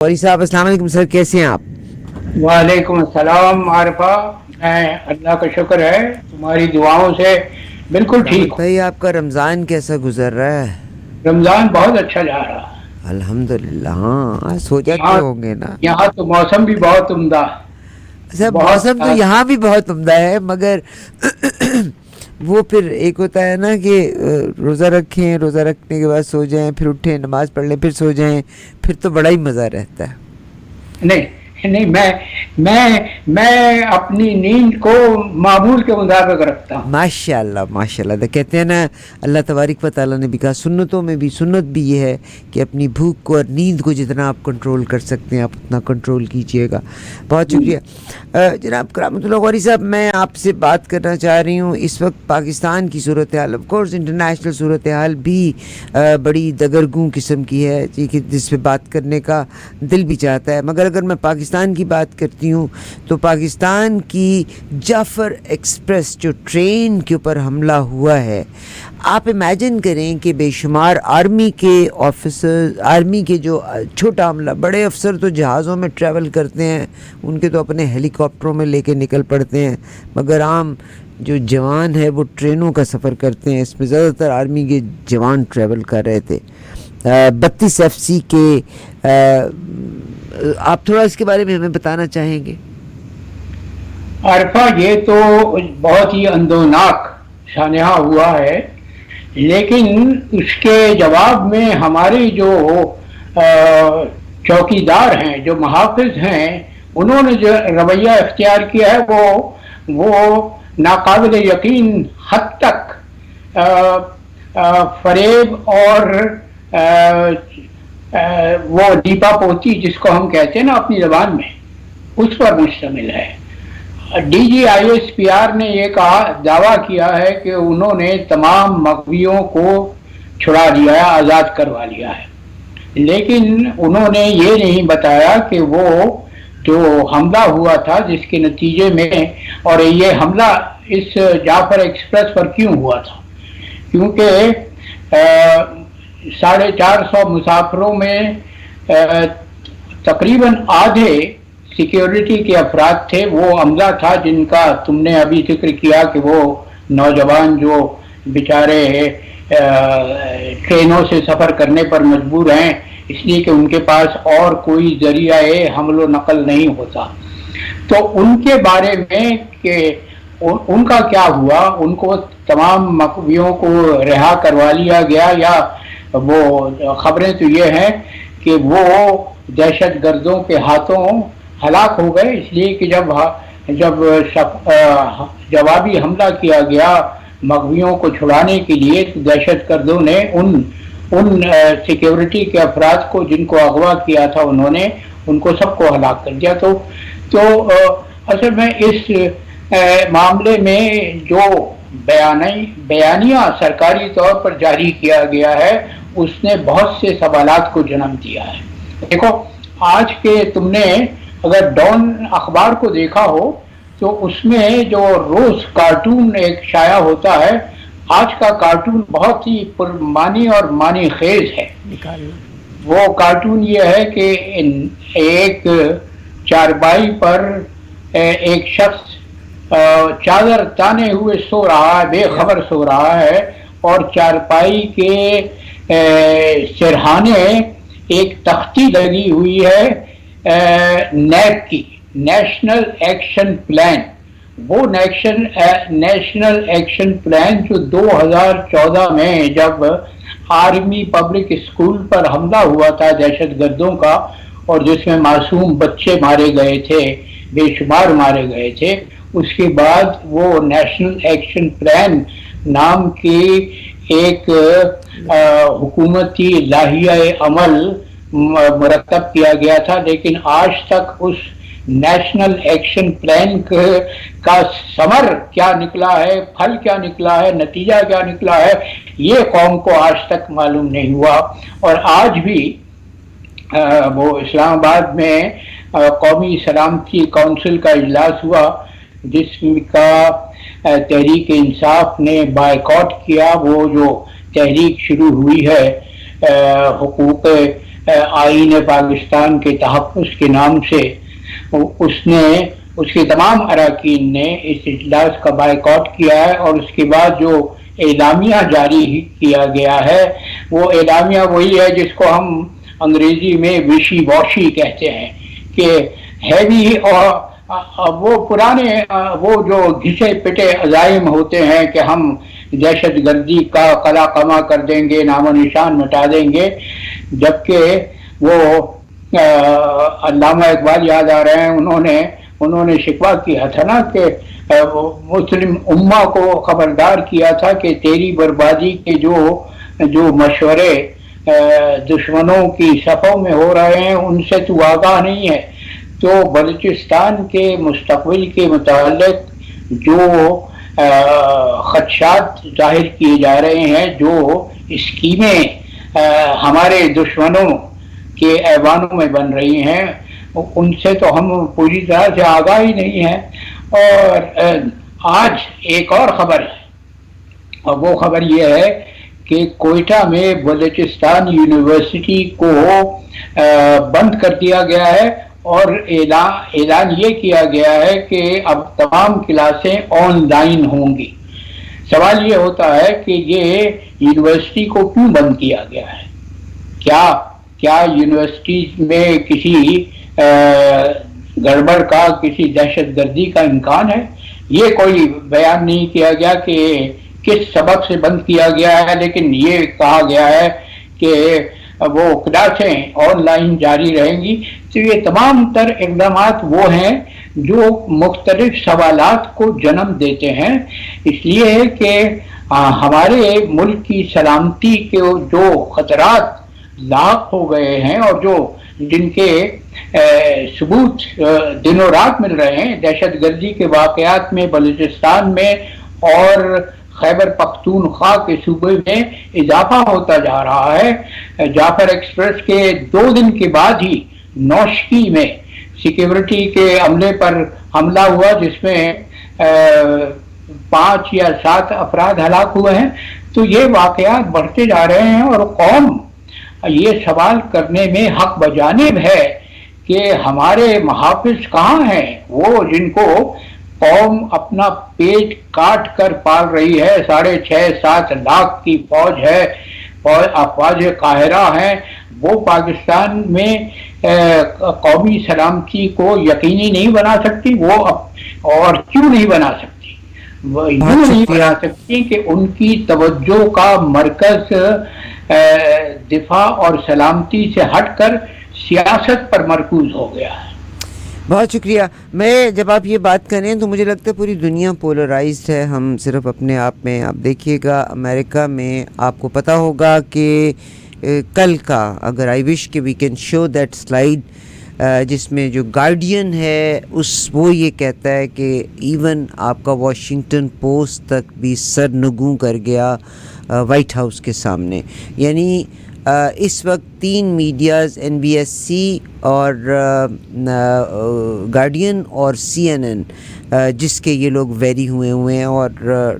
वली साहब अस्सलाम वालेकुम सर, कैसे हैं आप? वालेकुम अस्सलाम आरिफा। मैं अल्लाह का शुक्र है, तुम्हारी दुआओं से बिल्कुल ठीक रहमत हूँ। भाई, आपका रमज़ान कैसा गुजर रहा है? रमज़ान बहुत अच्छा जा रहा है। अल्हम्दुलिल्लाह। हाँ, सो जाते यहाँ होंगे ना। यहाँ तो मौसम भी बहुत उम्दा है। अच्छा, बहुत मौसम तो यहाँ भी बहुत उम्दा है, मगर वो फिर एक होता है ना कि रोज़ा रखें, रोज़ा रखने के बाद सो जाएं, फिर उठें, नमाज़ पढ़ लें, फिर सो जाएं, फिर तो बड़ा ही मज़ा रहता है। नहीं नहीं, मैं अपनी नींद को मामूल के मुताबिक रखता हूँ। माशाल्लाह माशाल्लाह। तो कहते हैं ना, अल्लाह तबारक व तआला ने भी कहा, सुन्नतों में भी सुन्नत भी ये है कि अपनी भूख को और नींद को जितना आप कंट्रोल कर सकते हैं आप उतना कंट्रोल कीजिएगा। बहुत शुक्रिया। जनाब करामतुल्लाह गौरी साहब, मैं आपसे बात करना चाह रही हूँ। इस वक्त पाकिस्तान की सूरत हाल, ऑफ कोर्स इंटरनेशनल सूरत हाल भी बड़ी दगरगूं किस्म की है जी, कि जिस पे बात करने का दिल भी चाहता है, मगर अगर मैं पाकिस्तान की बात करती हूँ तो पाकिस्तान की जाफ़र एक्सप्रेस जो ट्रेन के ऊपर हमला हुआ है, आप इमेजिन करें कि बेशुमार आर्मी के ऑफिसर्स, आर्मी के जो छोटा हमला, बड़े अफसर तो जहाज़ों में ट्रैवल करते हैं, उनके तो अपने हेलीकॉप्टरों में लेके निकल पड़ते हैं, मगर आम जो जवान है वो ट्रेनों का सफ़र करते हैं। इसमें ज़्यादातर आर्मी के जवान ट्रैवल कर रहे थे। 32 FC के आप थोड़ा इसके बारे में हमें बताना चाहेंगे? आरिफा, ये तो बहुत ही अंदोनाक सानहा हुआ है, लेकिन उसके जवाब में हमारे जो चौकीदार हैं, जो मुहाफिज हैं, उन्होंने जो रवैया इख्तियार किया है वो नाकाबिल यकीन हद तक फरेब और वो दीपा पोती जिसको हम कहते हैं ना अपनी ज़बान में, उस पर मुश्तमिल है। DGISPR ने ये कहा, दावा किया है कि उन्होंने तमाम मकवियों को छुड़ा लिया है, आज़ाद करवा लिया है, लेकिन उन्होंने ये नहीं बताया कि वो जो हमला हुआ था जिसके नतीजे में, और ये हमला इस जाफर एक्सप्रेस पर क्यों हुआ था, क्योंकि 450 मुसाफिरों में तकरीबन आधे सिक्योरिटी के अफराद थे। वो हमला था जिनका तुमने अभी जिक्र किया कि वो नौजवान जो बेचारे ट्रेनों से सफ़र करने पर मजबूर हैं इसलिए कि उनके पास और कोई जरिया हमलो नकल नहीं होता, तो उनके बारे में कि उनका क्या हुआ, उनको तमाम मकवियों को रिहा करवा लिया गया, या वो खबरें तो ये हैं कि वो दहशत गर्दों के हाथों हलाक हो गए, इसलिए कि जब जवाबी हमला किया गया मगवियों को छुड़ाने के लिए, तो दहशत गर्दों ने उन सिक्योरिटी के अफराद को जिनको अगवा किया था उनको सबको हलाक कर दिया। तो असल में इस मामले में जो बयानिया सरकारी तौर पर जारी किया गया है उसने बहुत से सवालात को जन्म दिया है। देखो, आज के तुमने अगर डॉन अखबार को देखा हो तो उसमें जो रोज कार्टून एक शाया होता है, आज का कार्टून बहुत ही पुरमानी और मानी खेज है। वो कार्टून ये है कि एक चारपाई पर एक शख्स चादर ताने हुए सो रहा है, बेखबर सो रहा है, और चारपाई के सिरहाने एक तख्ती लगी हुई है नैब की, नेशनल एक्शन प्लान। वो नेशनल एक्शन प्लान जो 2014 में जब आर्मी पब्लिक स्कूल पर हमला हुआ था दहशत गर्दों का, और जिसमें मासूम बच्चे मारे गए थे, बेशुमार मारे गए थे, उसके बाद वो नेशनल एक्शन प्लान नाम की एक हुकूमती लाहिया अमल मुरतब किया गया था, लेकिन आज तक उस नेशनल एक्शन प्लान का समर क्या निकला है, फल क्या निकला है, नतीजा क्या निकला है, ये कौम को आज तक मालूम नहीं हुआ। और आज भी वो इस्लामाबाद में कौमी सलामती काउंसिल का इजलास हुआ जिसका तहरीक इंसाफ ने बायकॉट किया। वो जो तहरीक शुरू हुई है हुकूक आईन पाकिस्तान के तहफ़्फ़ुज़ के नाम से उसके तमाम अरकान ने इस इजलास का बायकॉट किया है। और उसके बाद जो एलामिया जारी किया गया है वो एलामिया वही है जिसको हम अंग्रेजी में विशी वॉशी कहते हैं कि हैवी, और वो पुराने वो जो घिसे पिटे अज़ाइम होते हैं कि हम दहशत गर्दी का कला कमा कर देंगे, नामो निशान मिटा देंगे, जबकि वो अल्लामा इकबाल याद आ रहे हैं, उन्होंने शिकवा किया था ना कि मुस्लिम उम्मा को खबरदार किया था कि तेरी बर्बादी के जो मशवरे दुश्मनों की सफ़ों में हो रहे हैं उनसे तू आगाह नहीं है। तो बलूचिस्तान के मुस्तक़बिल के मुताल्लिक़ जो खदशात जाहिर किए जा रहे हैं, जो स्कीमें हमारे दुश्मनों के ऐवानों में बन रही हैं, उनसे तो हम पूरी तरह से आगाह ही नहीं हैं। और आज एक और खबर है, और वो खबर ये है कि कोयटा में बलूचिस्तान यूनिवर्सिटी को बंद कर दिया गया है और ऐलान ये किया गया है कि अब तमाम क्लासें ऑनलाइन होंगी। सवाल ये होता है कि ये यूनिवर्सिटी को क्यों बंद किया गया है? क्या यूनिवर्सिटी में किसी गड़बड़ का, किसी दहशतगर्दी का इम्कान है? ये कोई बयान नहीं किया गया कि किस सबब से बंद किया गया है, लेकिन ये कहा गया है कि वो क्लासें ऑनलाइन जारी रहेंगी। तो ये तमाम तर इक़दामात वो हैं जो मुख्तलिफ सवालात को जन्म देते हैं, इसलिए है कि हमारे मुल्क की सलामती के जो ख़तरात लाक हो गए हैं और जिनके सबूत दिनों रात मिल रहे हैं, दहशतगर्दी के वाक़यात में बलूचिस्तान में और खैबर पख्तूनख्वा के सूबे में इजाफा होता जा रहा है। जाफर एक्सप्रेस के 2 दिन के बाद ही नौशकी में सिक्योरिटी के अमले पर हमला हुआ, जिसमें 5 या 7 अफराद हलाक हुए हैं। तो ये वाक़यात बढ़ते जा रहे हैं और कौम ये सवाल करने में हक बजानिब है कि हमारे मुहाफ़िज़ कहाँ हैं, वो जिनको कौम अपना पेट काट कर पाल रही है। 6.5-7 लाख की फौज है और अफवाज काहिरा है, वो पाकिस्तान में कौमी सलामती को यकीनी नहीं बना सकती। वो और क्यों नहीं बना सकती? वो यूँ नहीं बना सकती कि उनकी तवज्जो का मरकज़ दिफा और सलामती से हटकर सियासत पर मरकूज हो गया है। बहुत शुक्रिया। मैं जब आप ये बात करें तो मुझे लगता है पूरी दुनिया पोलराइज्ड है, हम सिर्फ अपने आप में। आप देखिएगा अमेरिका में, आपको पता होगा कि कल का, अगर आई विश कि we can show that slide, जिसमें जो गार्डियन है वो ये कहता है कि इवन आपका वॉशिंगटन पोस्ट तक भी सर नगूं कर गया वाइट हाउस के सामने। यानी इस वक्त 3 मीडियाज़ NBC और गार्डियन और CNN, जिसके ये लोग वेरी हुए हैं और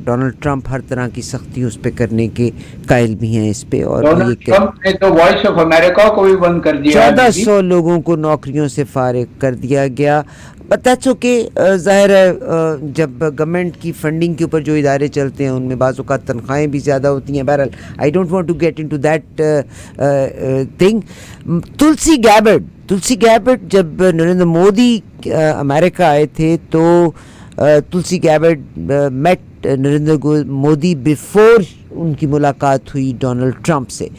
डोनाल्ड ट्रंप हर तरह की सख्ती उस पर करने के कायल भी हैं इस पे। और डोनाल्ड ट्रंप ने तो वॉइस ऑफ अमेरिका को भी बंद कर दिया, 1400 लोगों को नौकरियों से फारिग कर दिया गया। बच्चों के ज़ाहिर है जब गवर्नमेंट की फंडिंग के ऊपर जो इदारे चलते हैं उनमें बाज़ औक़ात तनख्वाहें भी ज़्यादा होती हैं। बहरहाल I don't want to get into that thing. Tulsi Gabbard जब नरेंद्र मोदी अमेरिका आए थे तो Tulsi Gabbard met Narendra Modi before उनकी मुलाकात हुई डोनाल्ड ट्रंप से।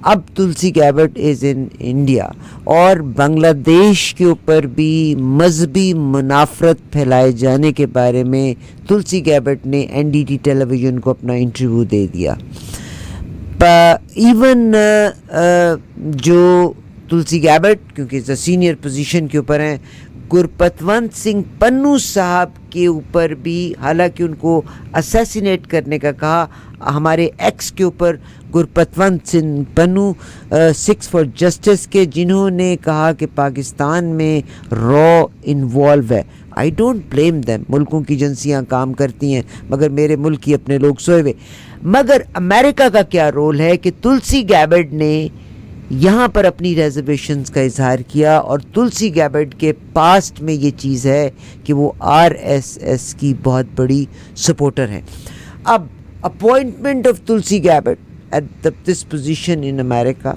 अब तुलसी गैबर्ट इज़ इन इंडिया और बांग्लादेश के ऊपर भी मजहबी मुनाफरत फैलाए जाने के बारे में तुलसी गैबर्ट ने NDT टेलीविज़न को अपना इंटरव्यू दे दिया। इवन जो तुलसी गैबर्ट, क्योंकि इज़ अ सीनियर पोजीशन के ऊपर हैं, गुरपतवंत सिंह पन्नू साहब के ऊपर भी, हालांकि उनको असैसिनेट करने का कहा, हमारे एक्स के ऊपर गुरपतवंत सिंह पन्नू 6 फॉर जस्टिस के, जिन्होंने कहा कि पाकिस्तान में रॉ इन्वॉल्व है। आई डोंट ब्लेम देम, मुल्कों की एजेंसियाँ काम करती हैं मगर मेरे मुल्क की अपने लोग सोए हुए। मगर अमेरिका का क्या रोल है कि तुलसी गैबर्ट ने یہاں پر اپنی ریزرویشنز کا اظہار کیا، اور تلسی گیبرڈ کے پاسٹ میں یہ چیز ہے کہ وہ RSS کی بہت بڑی سپورٹر ہیں. اب appointment of Tulsi Gabbard at this position in America,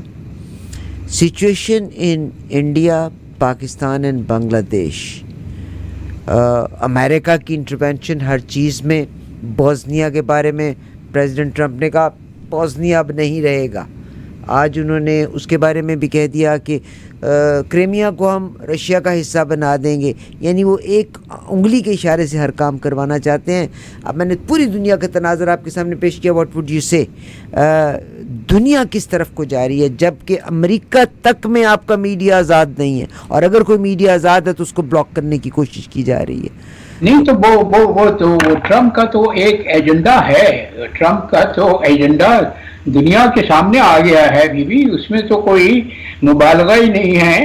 situation in India, Pakistan and Bangladesh, America کی انٹرونشن ہر چیز میں. بوسنیا کے بارے میں پریزیڈنٹ ٹرمپ نے کہا بوسنیا اب نہیں رہے گا. آج انہوں نے اس کے بارے میں بھی کہہ دیا کہ کرائمیا کو ہم رشیا کا حصہ بنا دیں گے. یعنی وہ ایک انگلی کے اشارے سے ہر کام کروانا چاہتے ہیں. اب میں نے پوری دنیا کا تناظر آپ کے سامنے پیش کیا. واٹ وڈ یو سے، دنیا کس طرف کو جا رہی ہے، جب کہ امریکہ تک میں آپ کا میڈیا آزاد نہیں ہے، اور اگر کوئی میڈیا آزاد ہے تو اس کو بلاک کرنے کی کوشش کی جا رہی ہے. نہیں تو وہ تو ٹرمپ کا تو ایک ایجنڈا ہے. ٹرمپ کا تو ایجنڈا دنیا کے سامنے آ گیا ہے بھی، اس میں تو کوئی مبالغہ ہی نہیں ہے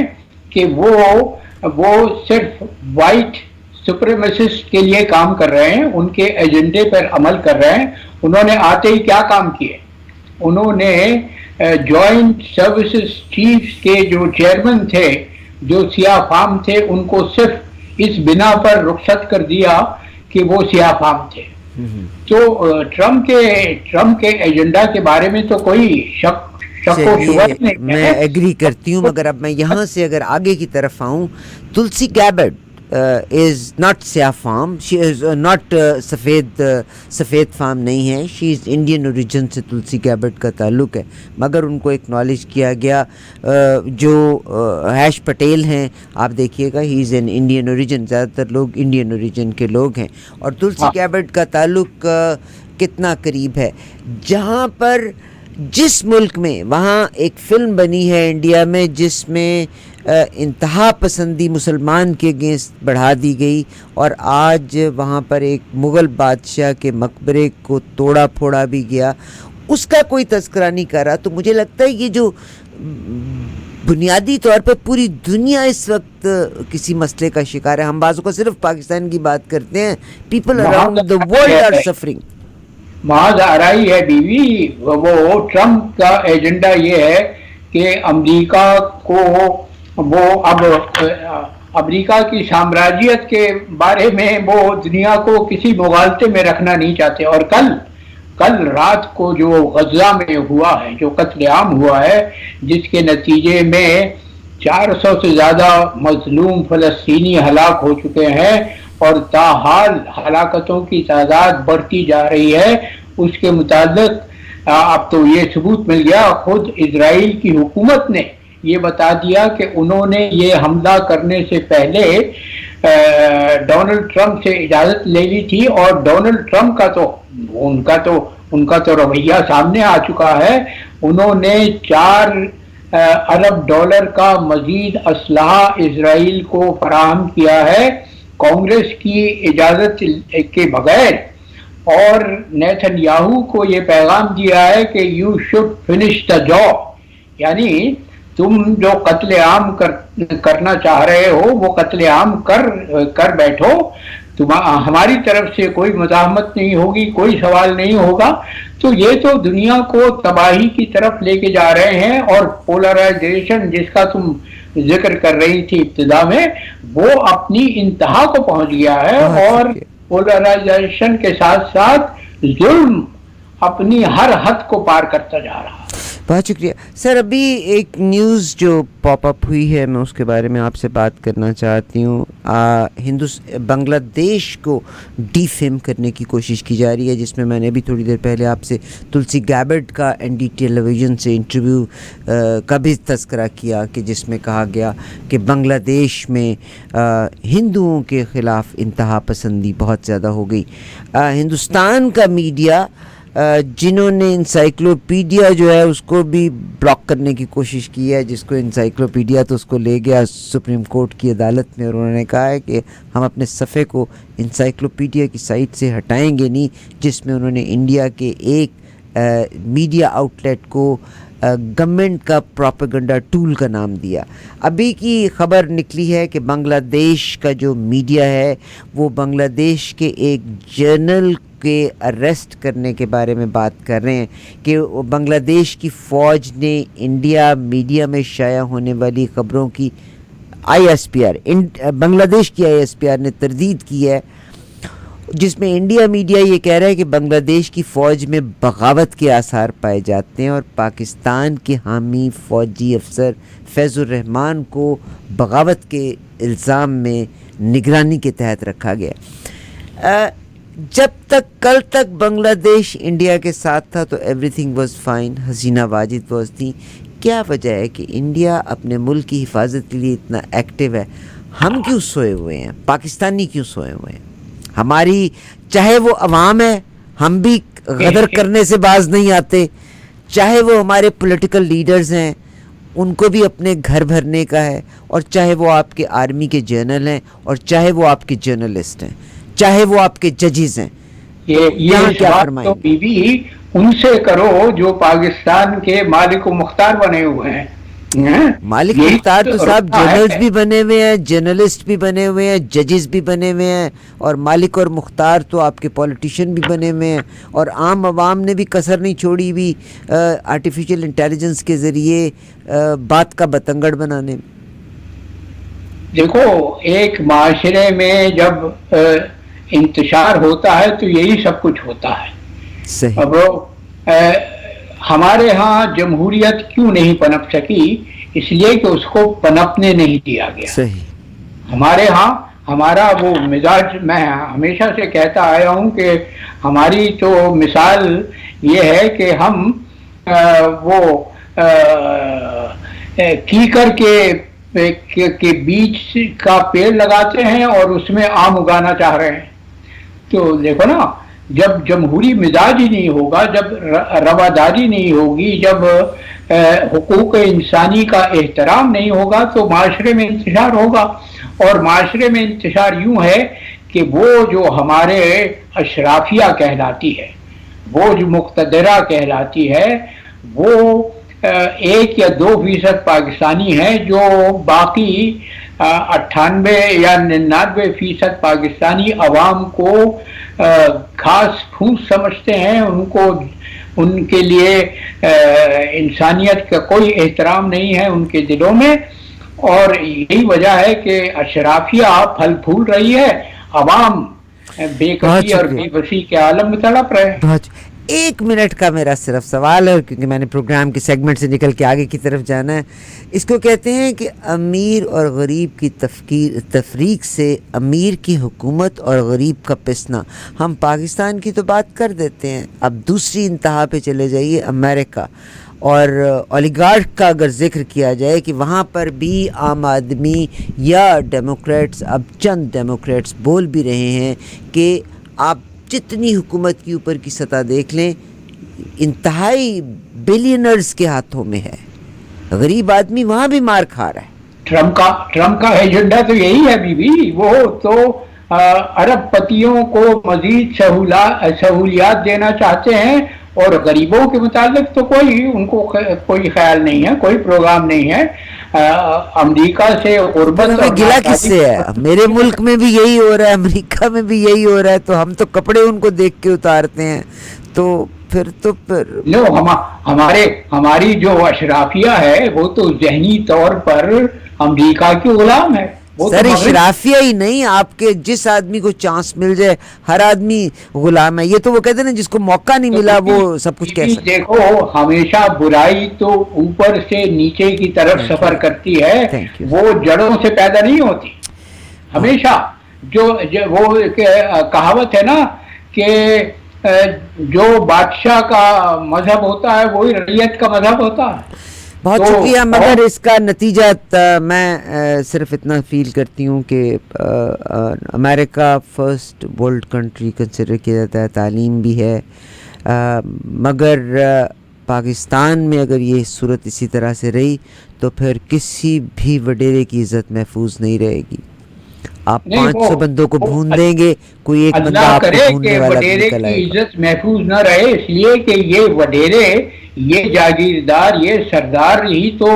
کہ وہ صرف وائٹ سپریمیسسٹ کے لیے کام کر رہے ہیں، ان کے ایجنڈے پر عمل کر رہے ہیں. انہوں نے آتے ہی کیا کام کیے، انہوں نے جوائنٹ سروسز چیف کے جو چیئرمین تھے، جو سیاہ فام تھے، ان کو صرف اس بنا پر رخصت کر دیا کہ وہ سیاہ فام تھے. تو ٹرمپ کے ایجنڈا کے بارے میں تو کوئی شک و شبہ نہیں. میں ایگری کرتی ہوں، مگر اب میں یہاں سے اگر آگے کی طرف آؤں، تلسی گیبرڈ از ناٹ سیاہ فام، شی از ناٹ سفید فام نہیں ہے، شی از انڈین اوریجن سے تلسی گیبرڈ کا تعلق ہے. مگر ان کو ایکنالج کیا گیا. جو ہیش پٹیل ہیں آپ دیکھیے گا، ہی از این انڈین اوریجن، زیادہ تر لوگ انڈین اوریجن کے لوگ ہیں. اور تلسی گیبرڈ کا تعلق کتنا قریب ہے، جہاں پر جس ملک میں، وہاں ایک فلم بنی ہے انڈیا میں جس میں انتہا پسندی مسلمان کے اگینسٹ بڑھا دی گئی، اور آج وہاں پر ایک مغل بادشاہ کے مقبرے کو توڑا پھوڑا بھی گیا، اس کا کوئی تذکرہ نہیں کر رہا. تو مجھے لگتا ہے یہ جو بنیادی طور پر پوری دنیا اس وقت کسی مسئلے کا شکار ہے. ہم بعضوں کو صرف پاکستان کی بات کرتے ہیں، people around the world are suffering. محض آرائی ہے بیوی. وہ ٹرمپ کا ایجنڈا یہ ہے کہ امریکہ کو وہ اب امریکہ کی سامراجیت کے بارے میں وہ دنیا کو کسی مغالطے میں رکھنا نہیں چاہتے. اور کل رات کو جو غزہ میں ہوا ہے، جو قتل عام ہوا ہے، جس کے نتیجے میں 400 سے زیادہ مظلوم فلسطینی ہلاک ہو چکے ہیں، اور تاحال ہلاکتوں کی تعداد بڑھتی جا رہی ہے، اس کے متعلق اب تو یہ ثبوت مل گیا. خود اسرائیل کی حکومت نے یہ بتا دیا کہ انہوں نے یہ حملہ کرنے سے پہلے ڈونلڈ ٹرمپ سے اجازت لے لی تھی، اور ڈونلڈ ٹرمپ ان کا تو رویہ سامنے آ چکا ہے. انہوں نے $4 ارب کا مزید اسلحہ اسرائیل کو فراہم کیا ہے کانگریس کی اجازت کے بغیر، اور نیتن یاہو کو یہ پیغام دیا ہے کہ you should finish the job. یعنی تم جو قتل عام کرنا چاہ رہے ہو وہ قتل عام کر بیٹھو، ہماری طرف سے کوئی مزاحمت نہیں ہوگی، کوئی سوال نہیں ہوگا. تو یہ تو دنیا کو تباہی کی طرف لے کے جا رہے ہیں. اور پولرائزیشن جس کا تم ذکر کر رہی تھی ابتدا میں، وہ اپنی انتہا کو پہنچ گیا ہے، اور پولرائزیشن کے ساتھ ساتھ ظلم اپنی ہر حد کو پار کرتا جا رہا ہے. بہت شکریہ سر. ابھی ایک نیوز جو پاپ اپ ہوئی ہے، میں اس کے بارے میں آپ سے بات کرنا چاہتی ہوں. بنگلہ دیش کو ڈی فیم کرنے کی کوشش کی جا رہی ہے، جس میں میں نے ابھی تھوڑی دیر پہلے آپ سے تلسی گیبرڈ کا ND ٹیلی ویژن سے انٹرویو کا بھی تذکرہ کیا، کہ جس میں کہا گیا کہ بنگلہ دیش میں ہندوؤں کے خلاف انتہا پسندی بہت زیادہ ہو گئی. ہندوستان کا میڈیا جنہوں نے انسائکلوپیڈیا جو ہے اس کو بھی بلاک کرنے کی کوشش کی ہے، جس کو انسائکلوپیڈیا تو اس کو لے گیا سپریم کورٹ کی عدالت میں، اور انہوں نے کہا ہے کہ ہم اپنے صفحے کو انسائکلوپیڈیا کی سائٹ سے ہٹائیں گے نہیں، جس میں انہوں نے انڈیا کے ایک میڈیا آؤٹلیٹ کو گورنمنٹ کا پروپیگنڈا ٹول کا نام دیا. ابھی کی خبر نکلی ہے کہ بنگلہ دیش کا جو میڈیا ہے وہ بنگلہ دیش کے ایک جرنل کے اریسٹ کرنے کے بارے میں بات کر رہے ہیں کہ بنگلہ دیش کی فوج نے انڈیا میڈیا میں شائع ہونے والی خبروں کی بنگلہ دیش کی ISPR نے تردید کی ہے، جس میں انڈیا میڈیا یہ کہہ رہا ہے کہ بنگلہ دیش کی فوج میں بغاوت کے آثار پائے جاتے ہیں اور پاکستان کے حامی فوجی افسر فیض الرحمان کو بغاوت کے الزام میں نگرانی کے تحت رکھا گیا. جب تک کل تک بنگلہ دیش انڈیا کے ساتھ تھا تو everything was fine, Hasina Wajed was تھیں. کیا وجہ ہے کہ انڈیا اپنے ملک کی حفاظت کے لیے اتنا ایکٹیو ہے؟ ہم کیوں سوئے ہوئے ہیں؟ پاکستانی کیوں سوئے ہوئے ہیں؟ ہماری چاہے وہ عوام ہے، ہم بھی غدر کرنے سے باز نہیں آتے، چاہے وہ ہمارے پولیٹیکل لیڈرز ہیں ان کو بھی اپنے گھر بھرنے کا ہے، اور چاہے وہ آپ کے آرمی کے جنرل ہیں، اور چاہے وہ آپ کے جرنلسٹ ہیں، چاہے وہ آپ کے ججز ہیں. یہ کیا فرمائیں؟ بیوی ان سے کرو جو پاکستان کے مالک و مختار بنے ہوئے ہیں. مالک مختار تو صاحب جنرلز بھی بنے ہوئے ہیں، جرنلسٹ بھی بنے ہوئے ہیں، ججز بھی بنے ہوئے ہیں، اور مالک اور مختار تو آپ کے پولیٹیشین بھی بنے ہوئے ہیں، اور عام عوام نے بھی کسر نہیں چھوڑی ہوئی آرٹیفیشل انٹیلیجنس کے ذریعے بات کا بتنگڑ بنانے میں. دیکھو، ایک معاشرے میں جب انتشار ہوتا ہے تو یہی سب کچھ ہوتا ہے. صحیح. اب ہمارے ہاں جمہوریت کیوں نہیں پنپ سکی؟ اس لیے کہ اس کو پنپنے نہیں دیا گیا. صحیح. ہمارے ہاں ہمارا وہ مزاج، میں ہمیشہ سے کہتا آیا ہوں کہ ہماری تو مثال یہ ہے کہ ہم وہ کیکر کے بیج کا پیڑ لگاتے ہیں اور اس میں آم اگانا چاہ رہے ہیں. تو دیکھو نا، جب جمہوری مزاج ہی نہیں ہوگا، جب رواداری نہیں ہوگی، جب حقوق انسانی کا احترام نہیں ہوگا تو معاشرے میں انتشار ہوگا. اور معاشرے میں انتشار یوں ہے کہ وہ جو ہمارے اشرافیہ کہلاتی ہے، وہ جو مقتدرہ کہلاتی ہے، وہ 1 یا 2% پاکستانی ہیں، جو باقی 98 یا 99% پاکستانی عوام کو خاص پھوس سمجھتے ہیں. ان کے لیے انسانیت کا کوئی احترام نہیں ہے ان کے دلوں میں، اور یہی وجہ ہے کہ اشرافیہ پھل پھول رہی ہے، عوام بے کسی اور بے بسی کے عالم میں تڑپ رہے ہیں. 1 منٹ کا میرا صرف سوال ہے، کیونکہ میں نے پروگرام کے سیگمنٹ سے نکل کے آگے کی طرف جانا ہے. اس کو کہتے ہیں کہ امیر اور غریب کی تفریق سے امیر کی حکومت اور غریب کا پسنا. ہم پاکستان کی تو بات کر دیتے ہیں، اب دوسری انتہا پہ چلے جائیے، امریکہ اور اولیگارک کا اگر ذکر کیا جائے کہ وہاں پر بھی عام آدمی یا ڈیموکریٹس، اب چند ڈیموکریٹس بول بھی رہے ہیں کہ آپ جتنی حکومت کی اوپر کی سطح دیکھ لیں، انتہائی بلینرز کے ہاتھوں میں ہے، غریب آدمی وہاں بھی مار کھا رہا ہے. ٹرمپ کا ایجنڈا تو یہی ہے بیوی. وہ تو ارب پتیوں کو مزید سہولیات دینا چاہتے ہیں، اور غریبوں کے متعلق تو ان کو کوئی خیال نہیں ہے، کوئی پروگرام نہیں ہے. امریکہ سے غربت گلا کس سے ہے؟ میرے ملک میں بھی یہی ہو رہا ہے، امریکہ میں بھی یہی ہو رہا ہے، تو ہم تو کپڑے ان کو دیکھ کے اتارتے ہیں. تو پھر ہماری جو اشرافیہ ہے وہ تو ذہنی طور پر امریکہ کی غلام ہے. سر اشرافیہ ہی نہیں، آپ کے جس آدمی کو چانس مل جائے ہر آدمی غلام ہے. یہ تو وہ کہتے ہیں نا، جس کو موقع نہیں ملا وہ سب کچھ کہہ سکتا. دیکھو، ہمیشہ برائی تو اوپر سے نیچے کی طرف سفر کرتی ہے، وہ جڑوں سے پیدا نہیں ہوتی. ہمیشہ جو وہ کہاوت ہے نا کہ جو بادشاہ کا مذہب ہوتا ہے وہی رعیت کا مذہب ہوتا ہے. بہت شکریہ، مگر اس کا نتیجہ میں صرف اتنا فیل کرتی ہوں کہ امریکہ فرسٹ ورلڈ کنٹری کنسیڈر کیا جاتا ہے، تعلیم بھی ہے، مگر پاکستان میں اگر یہ صورت اسی طرح سے رہی تو پھر کسی بھی وڈیرے کی عزت محفوظ نہیں رہے گی. آپ 500 بندوں کو بھون دیں گے، کوئی ایک بندہ آپ کو بھوننے والا نکل آئے گا. عزت محفوظ نہ رہے، اس لیے کہ یہ وڈیرے ये जागीरदार, ये सरदार ही तो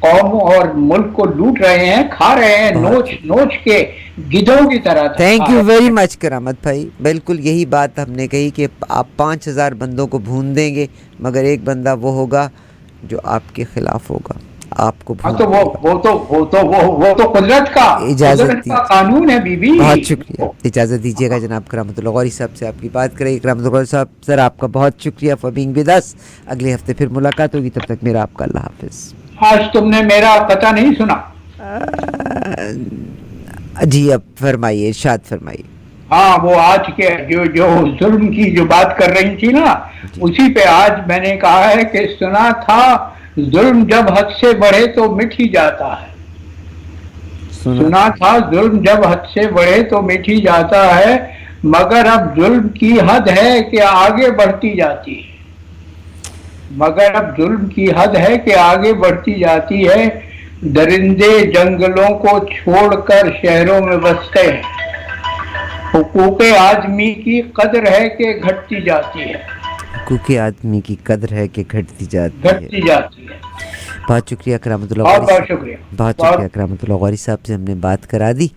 कौम और मुल्क को लूट रहे हैं, खा रहे हैं नोच नोच के गिद्धों की तरह। थैंक यू वेरी मच करामत भाई, बिल्कुल यही बात हमने कही कि आप 5000 बंदों को भून देंगे मगर एक बंदा वो होगा जो आपके खिलाफ होगा, आपको तो वो तो कुदरत का कानून है बीबी। बहुत शुक्रिया, इजाज़त दीजिएगा जनाब करामतुल्लाह गौरी साहब से आपकी बात करें। करामतुल्लाह गौरी साहब सर आपका बहुत शुक्रिया फॉर बीइंग विद अस। अगले हफ्ते फिर मुलाकात होगी, तब तक मेरा आपका अल्लाह हाफिज़। आज तुमने मेरा पता नहीं सुना। जी अब फरमाइए, इरशाद फरमाइए। हाँ, वो आज के जो जुल्म की जो बात कर रही थी ना, उसी पे आज मैंने कहा है कि सुना था जुल्म जब हद से बढ़े तो मिट ही जाता है। सुना था जुल्म जब हद से बढ़े तो मिट ही जाता है, मगर अब जुल्म की हद है कि आगे बढ़ती जाती है। मगर अब जुल्म की हद है कि आगे बढ़ती जाती है। दरिंदे जंगलों को छोड़कर शहरों में बसते हैं। हुकूके आदमी की कदर है कि घटती जाती है। हुकूके आदमी की कदर है कि घटती जाती है। बहुत शुक्रिया करामतुल्लाह गौरी, बहुत शुक्रिया, बहुत शुक्रिया करामतुल्लाह गौरी साहब से हमने बात करा दी।